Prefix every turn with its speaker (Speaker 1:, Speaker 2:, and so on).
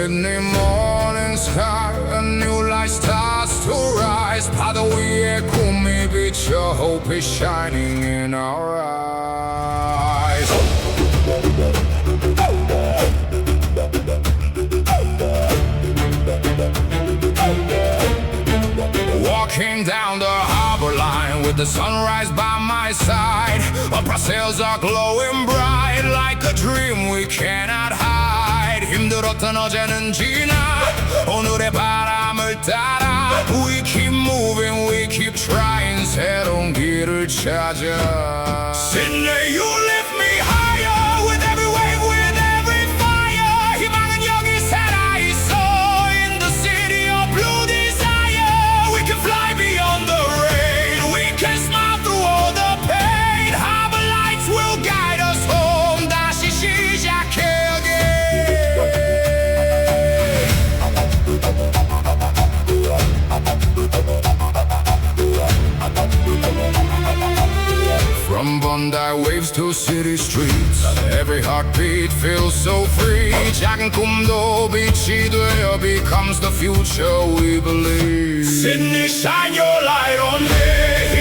Speaker 1: Sydney morning sky, a new light starts to rise. 파도 위에 꿈이 비쳐, hope is shining in our eyes. Walking down the harbor line with the sunrise by my side. Our sails are glowing bright like a dream we cannot hide. 힘들었던 어제는 지나 오늘의 바람을 따라 We keep moving, we keep trying. 새로운 길을 찾아. Sydney, you lift me higher with every wave, with every fire. 희망은 여기 살아있어 in the city of blue desire. We can fly beyond the rain, we can smile through all the pain. Harbor lights will guide us home. 다시 시작해 again. From Bondi waves to city streets, every heartbeat feels so free. 작은 꿈도 빛이 되어 becomes the future we believe. Sydney, shine your light on me.